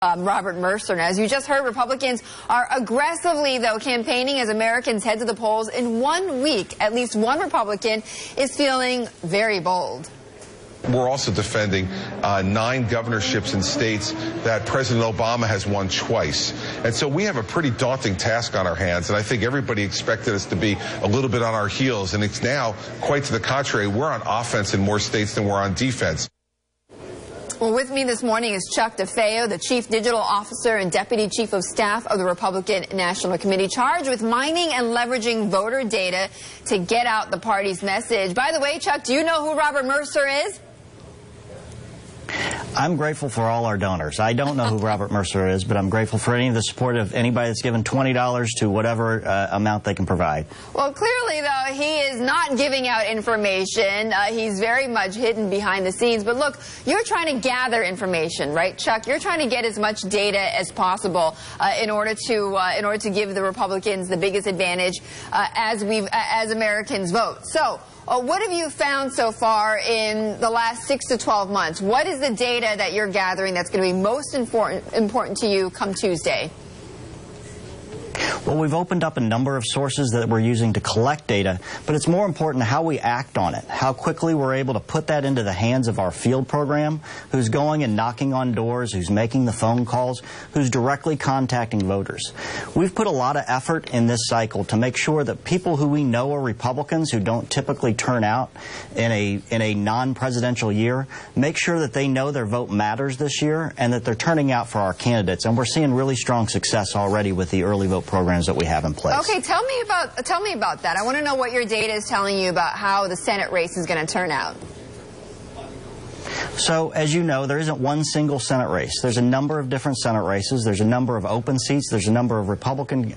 Robert Mercer. And as you just heard, Republicans are aggressively, though, campaigning as Americans head to the polls. In 1 week, at least one Republican is feeling very bold. We're also defending 9 governorships in states that President Obama has won twice. And so we have a pretty daunting task on our hands, and I think everybody expected us to be a little bit on our heels, and it's now quite to the contrary. We're on offense in more states than we're on defense. Well, with me this morning is Chuck DeFeo, the Chief Digital Officer and Deputy Chief of Staff of the Republican National Committee, charged with mining and leveraging voter data to get out the party's message. By the way, Chuck, do you know who Robert Mercer is? I'm grateful for all our donors. I don't know who Robert Mercer is, but I'm grateful for any of the support of anybody that's given $20 to whatever amount they can provide. Well, clearly, though, he is not giving out information. He's very much hidden behind the scenes. But look, you're trying to gather information, right, Chuck? You're trying to get as much data as possible in order to give the Republicans the biggest advantage as Americans vote. So, what have you found so far in the last 6 to 12 months? What is the data that you're gathering that's going to be most important to you come Tuesday? Well, we've opened up a number of sources that we're using to collect data, but it's more important how we act on it, how quickly we're able to put that into the hands of our field program, who's going and knocking on doors, who's making the phone calls, who's directly contacting voters. We've put a lot of effort in this cycle to make sure that people who we know are Republicans who don't typically turn out in a non-presidential year, make sure that they know their vote matters this year and that they're turning out for our candidates. And we're seeing really strong success already with the early vote programs that we have in place. Okay, tell me about that. I want to know what your data is telling you about how the Senate race is going to turn out. So, as you know, there isn't one single Senate race. There's a number of different Senate races. There's a number of open seats. There's a number of Republican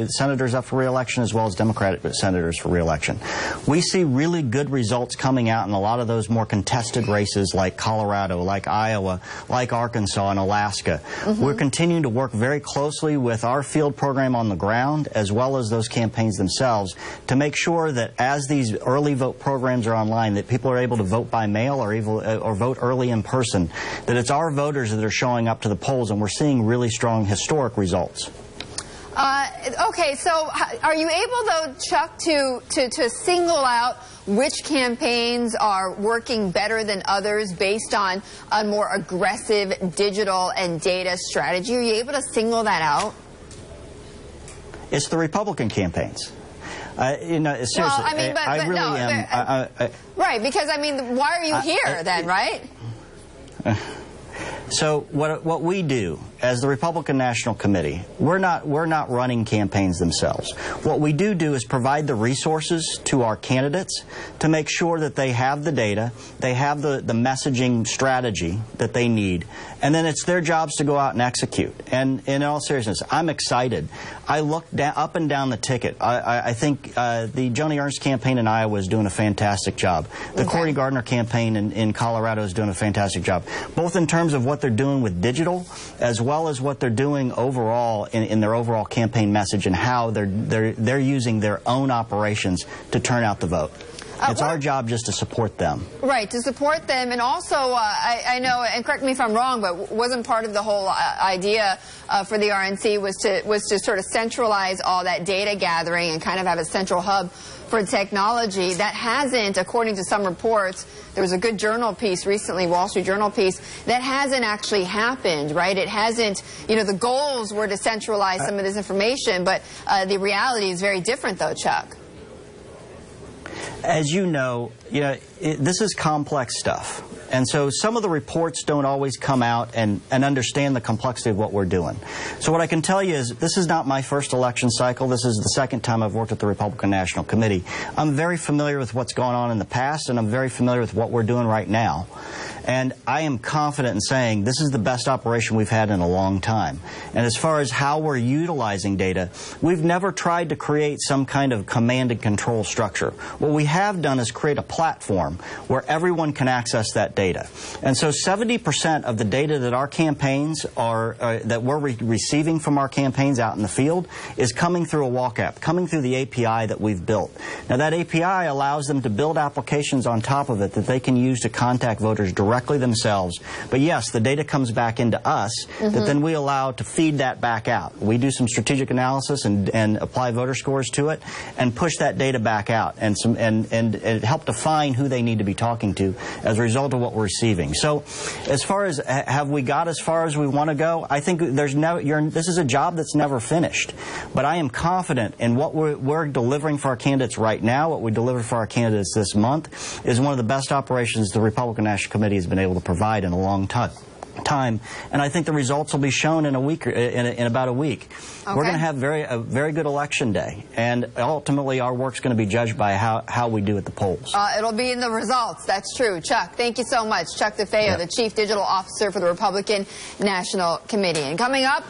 senators up for re-election as well as Democratic senators for re-election. We see really good results coming out in a lot of those more contested races like Colorado, like Iowa, like Arkansas and Alaska. We're continuing to work very closely with our field program on the ground as well as those campaigns themselves to make sure that as these early vote programs are online, that people are able to vote by mail or vote early in person, that it's our voters that are showing up to the polls, and we're seeing really strong historic results. Okay, so are you able, though, Chuck, to single out which campaigns are working better than others based on a more aggressive digital and data strategy? Are you able to single that out? It's the Republican campaigns. You know, seriously, well, I mean, I really am. Right, because, I mean, why are you here then, right? So what we do as the Republican National Committee, we're not running campaigns themselves. What we do is provide the resources to our candidates to make sure that they have the data, they have the messaging strategy that they need, and then it's their jobs to go out and execute. And in all seriousness, I'm excited. I looked up and down the ticket. I think the Joni Ernst campaign in Iowa is doing a fantastic job. The Courtney Gardner campaign in Colorado is doing a fantastic job, both in terms of what they're doing with digital as well as what they're doing overall in their overall campaign message and how they're using their own operations to turn out the vote. It's our job just to support them. Right, to support them. And also, I know, and correct me if I'm wrong, but wasn't part of the whole idea for the RNC was to sort of centralize all that data gathering and kind of have a central hub for technology that hasn't, according to some reports, there was a good journal piece recently, Wall Street Journal piece, that hasn't actually happened, right? It hasn't, you know, the goals were to centralize some of this information, but the reality is very different, though, Chuck. As you know, this is complex stuff. And so some of the reports don't always come out and understand the complexity of what we're doing. So what I can tell you is this is not my first election cycle. This is the second time I've worked at the Republican National Committee. I'm very familiar with what's gone on in the past, and I'm very familiar with what we're doing right now. And I am confident in saying this is the best operation we've had in a long time. And as far as how we're utilizing data, we've never tried to create some kind of command and control structure. What we have done is create a platform where everyone can access that data. And so 70% of the data that our campaigns that we're receiving from our campaigns out in the field is coming through a walk app, coming through the API that we've built. Now that API allows them to build applications on top of it that they can use to contact voters directly directly themselves. But yes, the data comes back into us that then we allow to feed that back out. We do some strategic analysis and apply voter scores to it and push that data back out and help define who they need to be talking to as a result of what we're receiving. So as far as have we got as far as we want to go, I think this is a job that's never finished. But I am confident in what we're delivering for our candidates right now, what we deliver for our candidates this month, is one of the best operations the Republican National Committee has been able to provide in a long time. And I think the results will be shown in a week, in about a week. Okay. We're going to have a very good election day, and ultimately our work's going to be judged by how we do at the polls. It'll be in the results. That's true. Chuck, thank you so much. Chuck DeFeo, the Chief Digital Officer for the Republican National Committee. And coming up...